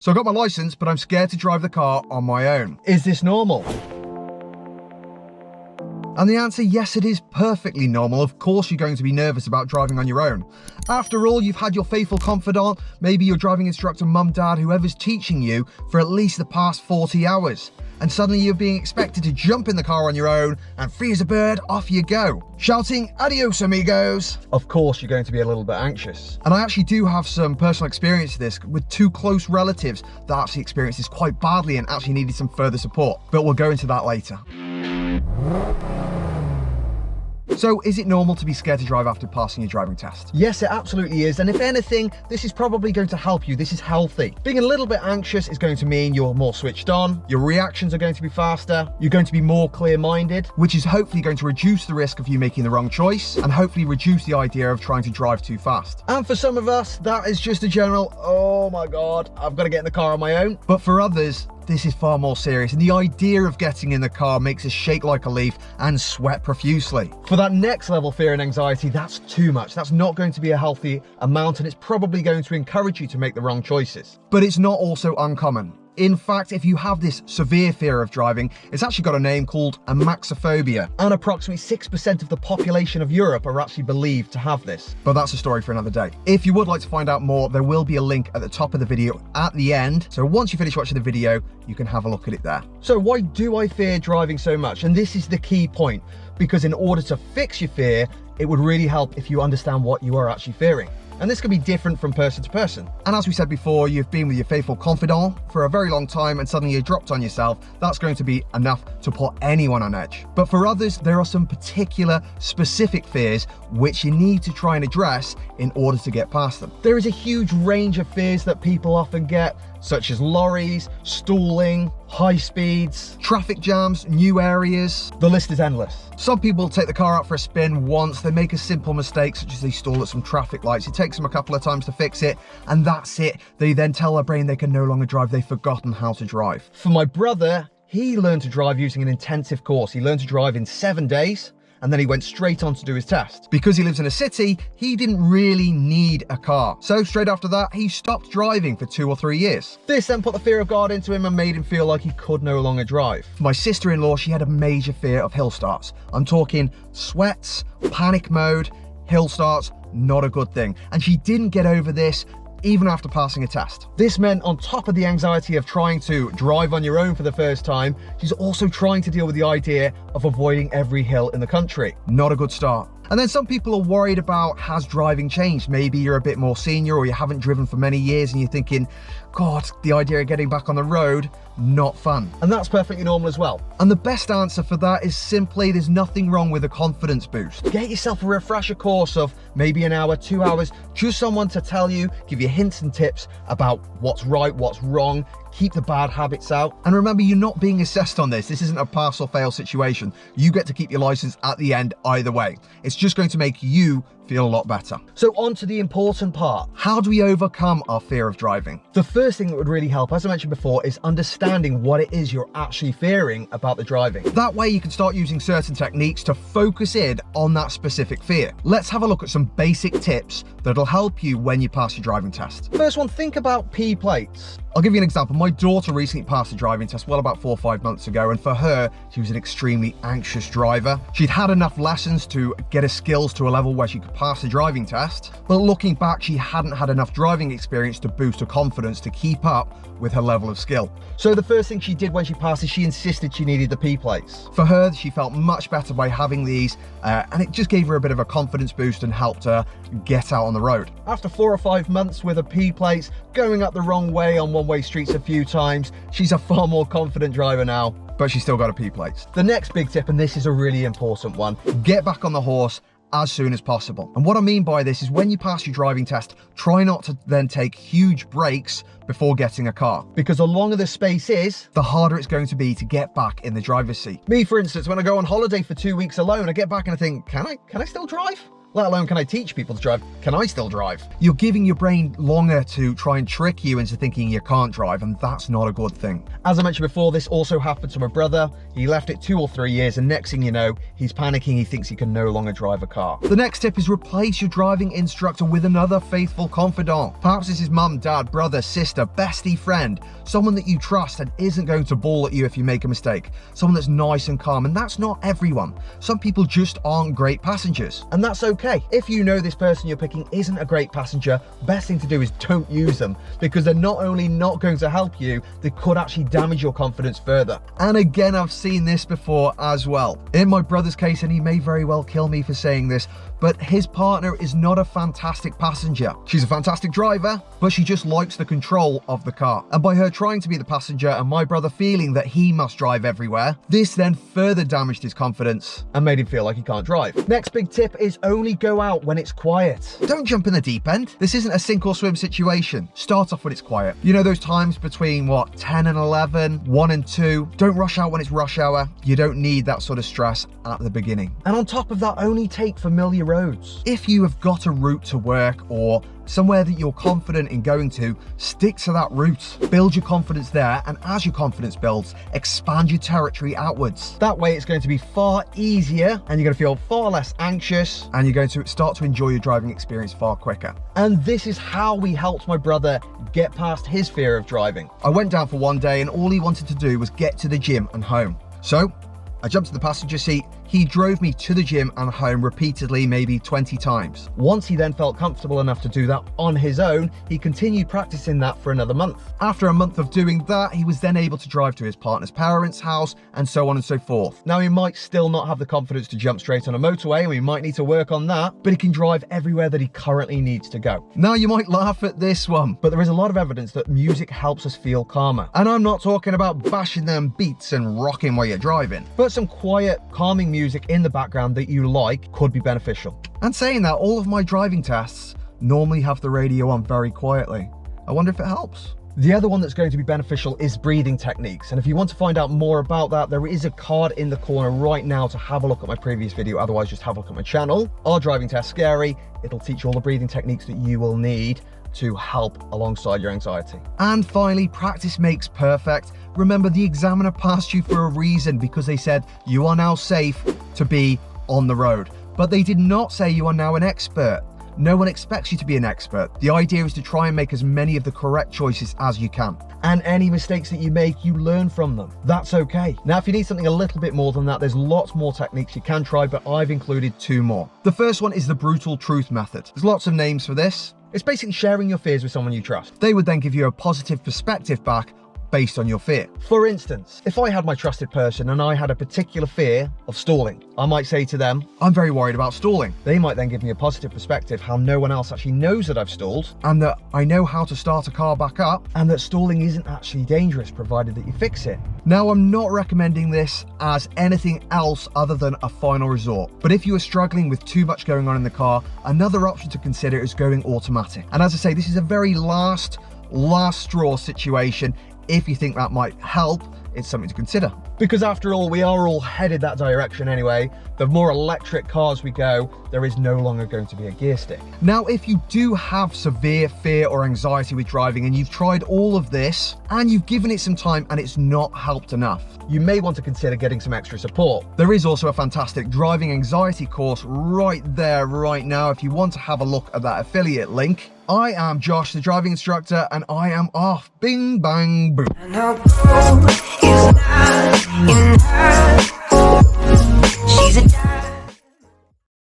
So I got my license, but I'm scared to drive the car on my own. Is this normal? And the answer, yes, it is perfectly normal. Of course, you're going to be nervous about driving on your own. After all, you've had your faithful confidant, maybe your driving instructor, mum, dad, whoever's teaching you for at least the past 40 hours. And suddenly you're being expected to jump in the car on your own and free as a bird, off you go, shouting, adios amigos. Of course, you're going to be a little bit anxious. And I actually do have some personal experience of this with two close relatives that actually experienced this quite badly and actually needed some further support. But we'll go into that later. So is it normal to be scared to drive after passing your driving test? Yes, it absolutely is. And if anything, this is probably going to help you. This is healthy. Being a little bit anxious is going to mean you're more switched on. Your reactions are going to be faster. You're going to be more clear-minded, which is hopefully going to reduce the risk of you making the wrong choice and hopefully reduce the idea of trying to drive too fast. And for some of us, that is just a general, oh my God, I've got to get in the car on my own. But for others, this is far more serious, and the idea of getting in the car makes us shake like a leaf and sweat profusely. For that next level fear and anxiety, that's too much. That's not going to be a healthy amount, and it's probably going to encourage you to make the wrong choices. But it's not also uncommon. In fact, if you have this severe fear of driving, it's actually got a name called Amaxophibia, and approximately 6% of the population of Europe are actually believed to have this. But that's a story for another day. If you would like to find out more, there will be a link at the top of the video at the end. So once you finish watching the video, you can have a look at it there. So why do I fear driving so much? And this is the key point, because in order to fix your fear, it would really help if you understand what you are actually fearing. And this can be different from person to person. And as we said before, you've been with your faithful confidant for a very long time and suddenly you dropped on yourself. That's going to be enough to put anyone on edge. But for others, there are some particular specific fears which you need to try and address in order to get past them. There is a huge range of fears that people often get, such as lorries, stalling, high speeds, traffic jams, new areas. The list is endless. Some people take the car out for a spin once, they make a simple mistake, such as they stall at some traffic lights. It takes them a couple of times to fix it, and that's it. They then tell their brain they can no longer drive, they've forgotten how to drive. For my brother, he learned to drive using an intensive course. He learned to drive in 7 days, and then he went straight on to do his test. Because he lives in a city, he didn't really need a car. So straight after that, he stopped driving for 2 or 3 years. This then put the fear of God into him and made him feel like he could no longer drive. For my sister-in-law, she had a major fear of hill starts. I'm talking sweats, panic mode, hill starts, not a good thing. And she didn't get over this even after passing a test. This meant on top of the anxiety of trying to drive on your own for the first time, she's also trying to deal with the idea of avoiding every hill in the country. Not a good start. And then some people are worried about, has driving changed? Maybe you're a bit more senior or you haven't driven for many years and you're thinking, God, the idea of getting back on the road, not fun. And that's perfectly normal as well. And the best answer for that is simply, there's nothing wrong with a confidence boost. Get yourself a refresher course of maybe an hour, 2 hours, just someone to tell you, give you hints and tips about what's right, what's wrong, keep the bad habits out. And remember, you're not being assessed on this. This isn't a pass or fail situation. You get to keep your license at the end either way. It's just going to make you feel a lot better. So on to the important part. How do we overcome our fear of driving? The first thing that would really help, as I mentioned before, is understanding what it is you're actually fearing about the driving. That way you can start using certain techniques to focus in on that specific fear. Let's have a look at some basic tips that'll help you when you pass your driving test. First one, think about P plates. I'll give you an example. My daughter recently passed a driving test, well, about 4 or 5 months ago, and for her, she was an extremely anxious driver. She'd had enough lessons to get her skills to a level where she could pass the driving test, but looking back, she hadn't had enough driving experience to boost her confidence to keep up with her level of skill. So the first thing she did when she passed is she insisted she needed the P plates. For her, she felt much better by having these, and it just gave her a bit of a confidence boost and helped her get out on the road. After 4 or 5 months with her P plates, going up the wrong way on one-way streets a few times, she's a far more confident driver now, but she's still got her P plates. The next big tip, and this is a really important one, get back on the horse as soon as possible. And what I mean by this is when you pass your driving test, try not to then take huge breaks before getting a car, because the longer the space is, the harder it's going to be to get back in the driver's seat. Me, for instance, when I go on holiday for 2 weeks alone, I get back and I think, can I still drive? let alone can I teach people to drive? Can I still drive? You're giving your brain longer to try and trick you into thinking you can't drive, and that's not a good thing. As I mentioned before, this also happened to my brother. He left it 2 or 3 years, and next thing you know, he's panicking. He thinks he can no longer drive a car. The next tip is replace your driving instructor with another faithful confidant. Perhaps this is mum, dad, brother, sister, bestie, friend, someone that you trust and isn't going to bawl at you if you make a mistake, someone that's nice and calm. And that's not everyone. Some people just aren't great passengers, and that's okay. If you know this person you're picking isn't a great passenger, best thing to do is don't use them, because they're not only not going to help you, they could actually damage your confidence further. And again, I've seen this before as well. In my brother's case, and he may very well kill me for saying this, but his partner is not a fantastic passenger. She's a fantastic driver, but she just likes the control of the car. And by her trying to be the passenger and my brother feeling that he must drive everywhere, this then further damaged his confidence and made him feel like he can't drive. Next big tip is only go out when it's quiet. Don't jump in the deep end. This isn't a sink or swim situation. Start off when it's quiet. You know those times between 10 and 11, 1 and 2? Don't rush out when it's rush hour. You don't need that sort of stress at the beginning. And on top of that, only take familiar roads. If you have got a route to work or somewhere that you're confident in going to, stick to that route. Build your confidence there, and as your confidence builds, expand your territory outwards. That way it's going to be far easier, and you're going to feel far less anxious, and you're going to start to enjoy your driving experience far quicker. And this is how we helped my brother get past his fear of driving. I went down for one day, and all he wanted to do was get to the gym and home. So I jumped to the passenger seat. He drove me to the gym and home repeatedly, maybe 20 times. Once he then felt comfortable enough to do that on his own, he continued practicing that for another month. After a month of doing that, he was then able to drive to his partner's parents' house and so on and so forth. Now, he might still not have the confidence to jump straight on a motorway, and we might need to work on that, but he can drive everywhere that he currently needs to go. Now, you might laugh at this one, but there is a lot of evidence that music helps us feel calmer. And I'm not talking about bashing them beats and rocking while you're driving, but some quiet, calming music in the background that you like could be beneficial. And saying that, all of my driving tests normally have the radio on very quietly. I wonder if it helps. The other one that's going to be beneficial is breathing techniques. And if you want to find out more about that, there is a card in the corner right now to have a look at my previous video. Otherwise, just have a look at my channel. Are Driving Tests Scary? It'll teach you all the breathing techniques that you will need to help alongside your anxiety. And finally, practice makes perfect. Remember, the examiner passed you for a reason, because they said you are now safe to be on the road. But they did not say you are now an expert. No one expects you to be an expert. The idea is to try and make as many of the correct choices as you can. And any mistakes that you make, you learn from them. That's okay. Now, if you need something a little bit more than that, there's lots more techniques you can try, but I've included 2 more. The first one is the brutal truth method. There's lots of names for this. It's basically sharing your fears with someone you trust. They would then give you a positive perspective back based on your fear. For instance, if I had my trusted person and I had a particular fear of stalling, I might say to them, I'm very worried about stalling. They might then give me a positive perspective, how no one else actually knows that I've stalled, and that I know how to start a car back up, and that stalling isn't actually dangerous provided that you fix it. Now, I'm not recommending this as anything else other than a final resort, but if you are struggling with too much going on in the car, another option to consider is going automatic. And as I say, this is a very last straw situation. If you think that might help, it's something to consider. Because after all, we are all headed that direction anyway. The more electric cars we go, there is no longer going to be a gear stick. Now, if you do have severe fear or anxiety with driving and you've tried all of this and you've given it some time and it's not helped enough, you may want to consider getting some extra support. There is also a fantastic driving anxiety course right there, right now, if you want to have a look at that affiliate link. I am Josh, the driving instructor, and I am off. Bing, bang, boom.